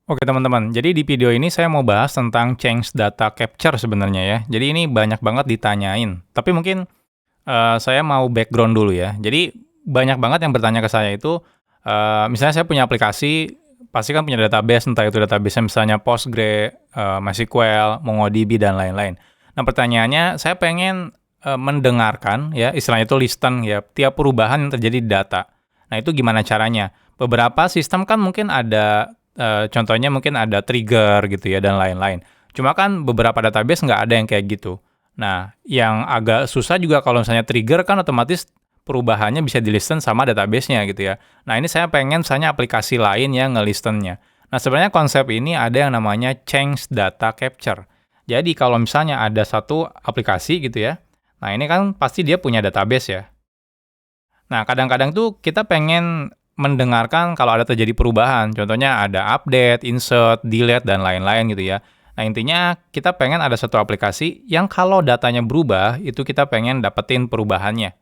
Oke teman-teman, jadi di video ini saya mau bahas tentang change data capture sebenarnya ya. Jadi ini banyak banget ditanyain. Tapi mungkin saya mau background dulu ya. Jadi banyak banget yang bertanya ke saya itu, misalnya saya punya aplikasi, pasti kan punya database, entah itu database misalnya Postgre, MySQL, MongoDB dan lain-lain. Nah pertanyaannya, saya pengen mendengarkan ya, istilahnya itu listen ya, tiap perubahan yang terjadi di data. Nah itu gimana caranya? Beberapa sistem kan mungkin ada contohnya mungkin ada trigger gitu ya dan lain-lain. Cuma kan beberapa database nggak ada yang kayak gitu. Nah, yang agak susah juga kalau misalnya trigger kan otomatis perubahannya bisa di-listen sama database-nya gitu ya. Nah, ini saya pengen misalnya aplikasi lain yang nge-listen-nya. Nah, sebenarnya konsep ini ada yang namanya change data capture. Jadi kalau misalnya ada satu aplikasi gitu ya, nah ini kan pasti dia punya database ya. Nah, kadang-kadang tuh kita pengen mendengarkan kalau ada terjadi perubahan. Contohnya ada update, insert, delete, dan lain-lain gitu ya. Nah, intinya kita pengen ada satu aplikasi yang kalau datanya berubah, itu kita pengen dapetin perubahannya.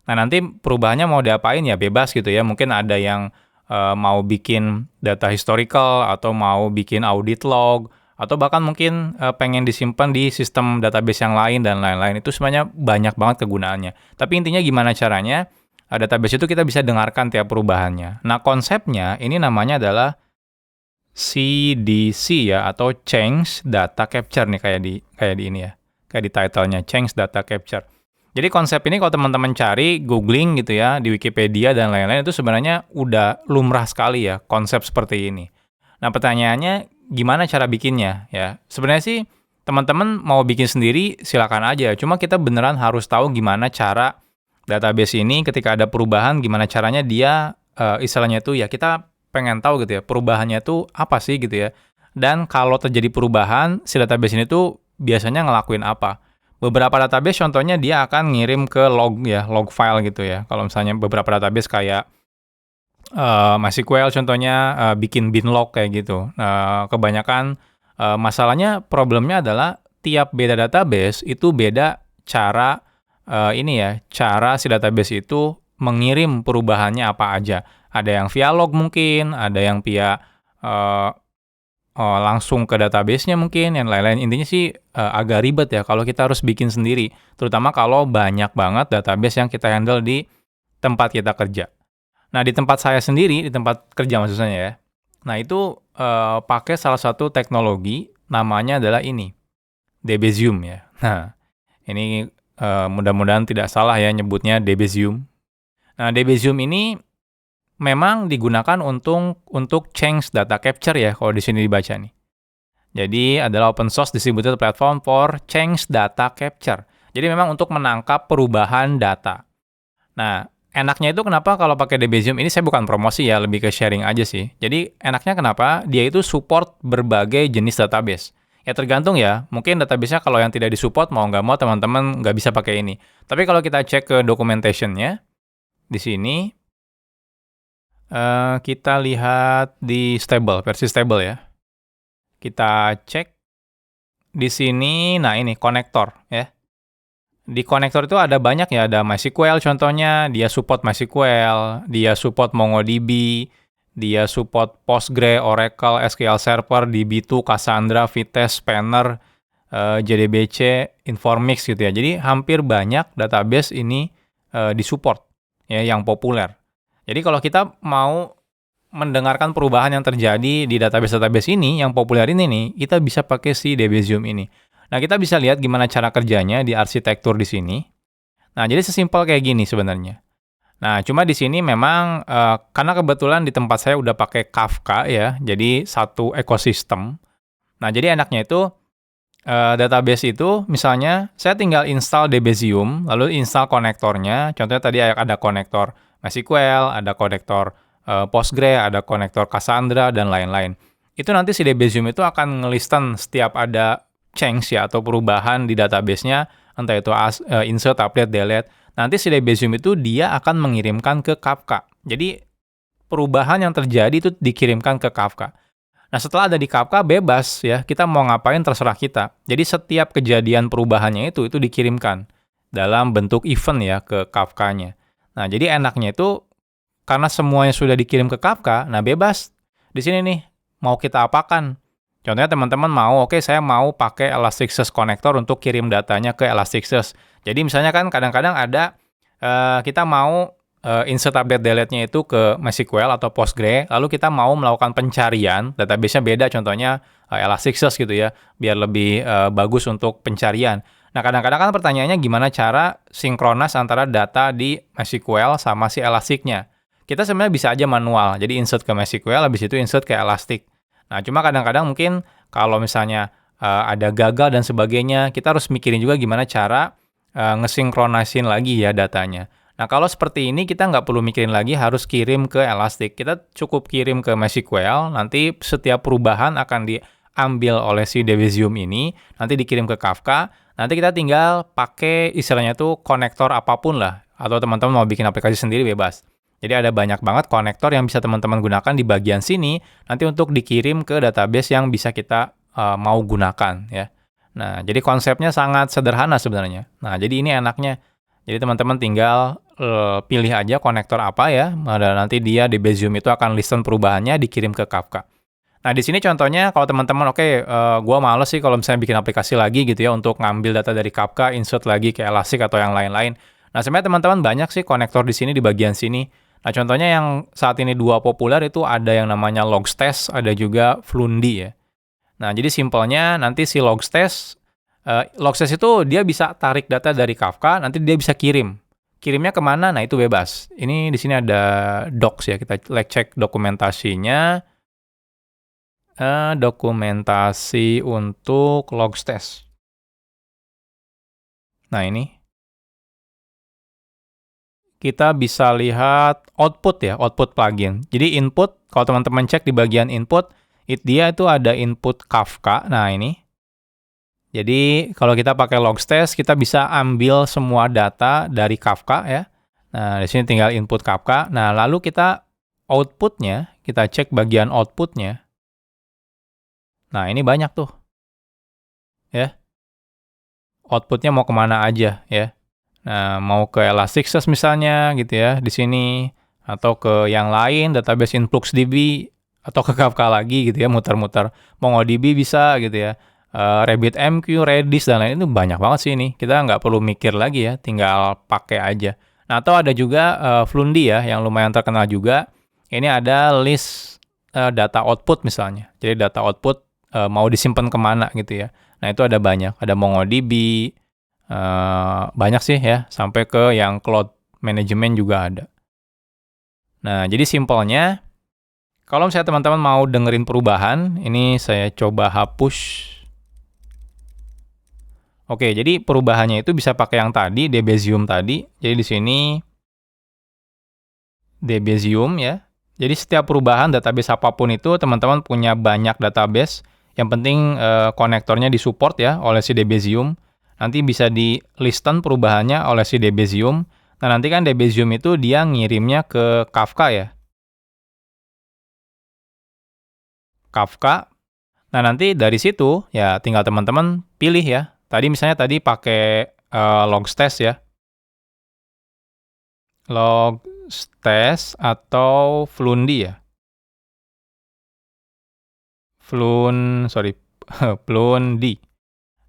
Nah, nanti perubahannya mau diapain ya bebas gitu ya. Mungkin ada yang mau bikin data historical, atau mau bikin audit log, atau bahkan mungkin pengen disimpan di sistem database yang lain, dan lain-lain. Itu sebenarnya banyak banget kegunaannya. Tapi intinya gimana caranya? Database itu kita bisa dengarkan tiap perubahannya. Nah, konsepnya ini namanya adalah CDC ya, atau Change Data Capture nih, kayak di ini ya. Kayak di title-nya, Change Data Capture. Jadi konsep ini kalau teman-teman cari, googling gitu ya, di Wikipedia dan lain-lain, itu sebenarnya udah lumrah sekali ya, konsep seperti ini. Nah, pertanyaannya gimana cara bikinnya ya? Sebenarnya sih teman-teman mau bikin sendiri silakan aja. Cuma kita beneran harus tahu gimana cara database ini ketika ada perubahan, gimana caranya dia istilahnya itu ya kita pengen tahu gitu ya, perubahannya itu apa sih gitu ya. Dan kalau terjadi perubahan, si database ini tuh biasanya ngelakuin apa. Beberapa database contohnya dia akan ngirim ke log ya, log file gitu ya. Kalau misalnya beberapa database kayak MySQL contohnya bikin bin log kayak gitu. Kebanyakan masalahnya, problemnya adalah tiap beda database itu beda cara ini ya, cara si database itu mengirim perubahannya apa aja. Ada yang via log mungkin, ada yang via uh, langsung ke database-nya mungkin, yang lain-lain. Intinya sih agak ribet ya kalau kita harus bikin sendiri, terutama kalau banyak banget database yang kita handle di tempat kita kerja. Nah, di tempat saya sendiri, di tempat kerja maksudnya ya. Nah, itu pakai salah satu teknologi namanya adalah ini, Debezium ya. Nah, ini mudah-mudahan tidak salah ya nyebutnya Debezium. Nah, Debezium ini memang digunakan untuk change data capture ya, kalau di sini dibaca nih. Jadi adalah open source distributed platform for change data capture. Jadi memang untuk menangkap perubahan data. Nah, enaknya itu kenapa kalau pakai Debezium ini, saya bukan promosi ya, lebih ke sharing aja sih. Jadi enaknya kenapa? Dia itu support berbagai jenis database. Ya tergantung ya, mungkin database-nya kalau yang tidak disupport mau nggak mau teman-teman nggak bisa pakai ini. Tapi kalau kita cek ke documentation-nya, di sini kita lihat di stable, versi stable ya. Kita cek di sini, nah ini konektor ya. Di konektor itu ada banyak ya, ada MySQL contohnya, dia support MySQL, dia support MongoDB, dia support Postgre, Oracle, SQL Server, DB2, Cassandra, Vitess, Spanner, JDBC, Informix gitu ya. Jadi hampir banyak database ini disupport ya, yang populer. Jadi kalau kita mau mendengarkan perubahan yang terjadi di database-database ini, yang populer ini nih, kita bisa pakai si Debezium ini. Nah, kita bisa lihat gimana cara kerjanya di arsitektur di sini. Nah, jadi sesimpel kayak gini sebenarnya. Nah, cuma di sini memang karena kebetulan di tempat saya udah pakai Kafka ya, jadi satu ekosistem. Nah, jadi enaknya itu database itu misalnya saya tinggal install Debezium, lalu install konektornya. Contohnya tadi ada konektor MySQL, ada konektor Postgre, ada konektor Cassandra, dan lain-lain. Itu nanti si Debezium itu akan ngelisten setiap ada change ya, atau perubahan di database-nya, entah itu insert, update, delete. Nanti si Debezium itu dia akan mengirimkan ke Kafka. Jadi perubahan yang terjadi itu dikirimkan ke Kafka. Nah, setelah ada di Kafka, bebas ya, kita mau ngapain terserah kita. Jadi setiap kejadian perubahannya itu dikirimkan dalam bentuk event ya ke Kafka-nya. Nah, jadi enaknya itu karena semuanya sudah dikirim ke Kafka, nah bebas. Di sini nih, mau kita apakan. Contohnya teman-teman mau, oke saya mau pakai Elasticsearch connector untuk kirim datanya ke Elasticsearch. Jadi misalnya kan kadang-kadang ada kita mau insert update delete-nya itu ke MySQL atau Postgre, lalu kita mau melakukan pencarian, database-nya beda contohnya Elasticsearch gitu ya, biar lebih bagus untuk pencarian. Nah, kadang-kadang kan pertanyaannya gimana cara sinkronis antara data di MySQL sama si Elastic-nya. Kita sebenarnya bisa aja manual, jadi insert ke MySQL, habis itu insert ke Elastic. Nah, cuma kadang-kadang mungkin kalau misalnya ada gagal dan sebagainya, kita harus mikirin juga gimana cara ngesinkronasin lagi ya datanya. Nah, kalau seperti ini kita nggak perlu mikirin lagi harus kirim ke Elastic. Kita cukup kirim ke MySQL, nanti setiap perubahan akan diambil oleh si Debezium ini, nanti dikirim ke Kafka, nanti kita tinggal pakai istilahnya tuh konektor apapun lah, atau teman-teman mau bikin aplikasi sendiri bebas. Jadi ada banyak banget konektor yang bisa teman-teman gunakan di bagian sini, nanti untuk dikirim ke database yang bisa kita mau gunakan ya. Nah, jadi konsepnya sangat sederhana sebenarnya. Nah, jadi ini enaknya. Jadi teman-teman tinggal pilih aja konektor apa ya, dan nanti dia Debezium itu akan listen perubahannya dikirim ke Kafka. Nah, di sini contohnya kalau teman-teman, gua males sih kalau misalnya bikin aplikasi lagi gitu ya, untuk ngambil data dari Kafka, insert lagi ke Elastic atau yang lain-lain. Nah, sebenarnya teman-teman banyak sih konektor di sini di bagian sini. Nah, contohnya yang saat ini dua populer itu ada yang namanya Logstash, ada juga Fluentd ya. Nah, jadi simpelnya nanti si Logstash itu dia bisa tarik data dari Kafka, nanti dia bisa kirim. Kirimnya kemana? Nah, itu bebas. Ini di sini ada docs ya, kita cek dokumentasinya. Dokumentasi untuk Logstash. Nah, ini. Kita bisa lihat output ya, output plugin. Jadi input, kalau teman-teman cek di bagian input, dia itu ada input Kafka. Nah, ini. Jadi kalau kita pakai Logstash, kita bisa ambil semua data dari Kafka ya. Nah, di sini tinggal input Kafka. Nah, lalu kita outputnya, kita cek bagian outputnya. Nah, ini banyak tuh. Ya. Outputnya mau kemana aja ya. Nah, mau ke Elasticsearch misalnya gitu ya di sini, atau ke yang lain, database InfluxDB, atau ke Kafka lagi gitu ya, muter-muter. MongoDB bisa gitu ya. RabbitMQ, Redis, dan lain itu banyak banget sih ini. Kita nggak perlu mikir lagi ya, tinggal pakai aja. Nah, atau ada juga Fluentd ya, yang lumayan terkenal juga. Ini ada list data output misalnya. Jadi data output mau disimpan kemana gitu ya. Nah, itu ada banyak. Ada MongoDB, banyak sih ya, sampai ke yang cloud management juga ada. Nah, jadi simpelnya, kalau misalnya teman-teman mau dengerin perubahan, ini saya coba hapus. Oke, jadi perubahannya itu bisa pakai yang tadi, Debezium tadi. Jadi di sini Debezium ya. Jadi setiap perubahan database apapun itu, teman-teman punya banyak database. Yang penting konektornya disupport ya oleh si Debezium. Nanti bisa di listen perubahannya oleh si Debezium. Nah, nanti kan Debezium itu dia ngirimnya ke Kafka ya. Kafka. Nah, nanti dari situ ya tinggal teman-teman pilih ya. Tadi misalnya pakai Logstash ya. Logstash atau Fluentd ya. Fluentd.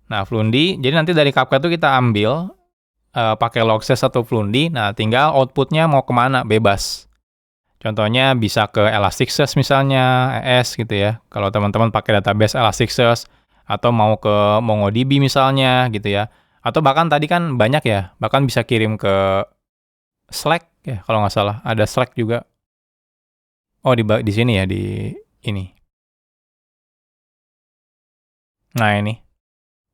Nah, Fluentd, jadi nanti dari Kafka itu kita ambil pakai Logstash atau Fluentd. Nah, tinggal outputnya mau kemana, bebas. Contohnya bisa ke Elasticsearch misalnya, ES gitu ya. Kalau teman-teman pakai database Elasticsearch, atau mau ke MongoDB misalnya gitu ya. Atau bahkan tadi kan banyak ya, bahkan bisa kirim ke Slack ya kalau nggak salah. Ada Slack juga. Oh, di sini ya, di ini. Nah, ini.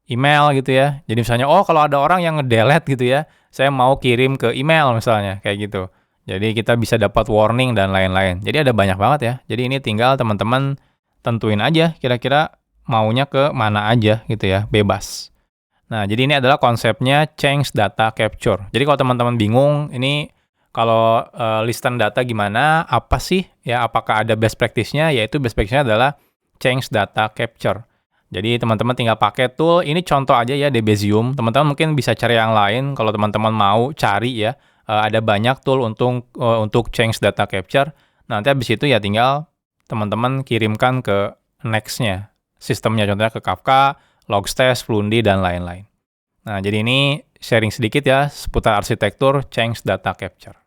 Email gitu ya. Jadi misalnya, kalau ada orang yang nge-delete gitu ya, saya mau kirim ke email misalnya, kayak gitu. Jadi kita bisa dapat warning dan lain-lain. Jadi ada banyak banget ya. Jadi ini tinggal teman-teman tentuin aja kira-kira maunya ke mana aja gitu ya, bebas. Nah, jadi ini adalah konsepnya change data capture. Jadi kalau teman-teman bingung, ini kalau listen data gimana, apa sih ya, apakah ada best practice-nya? Yaitu best practice-nya adalah change data capture. Jadi teman-teman tinggal pakai tool, ini contoh aja ya Debezium. Teman-teman mungkin bisa cari yang lain kalau teman-teman mau cari ya. Ada banyak tool untuk change data capture. Nanti habis itu ya tinggal teman-teman kirimkan ke next-nya, sistemnya contohnya ke Kafka, Logstash, Fluentd, dan lain-lain. Nah, jadi ini sharing sedikit ya seputar arsitektur Change Data Capture.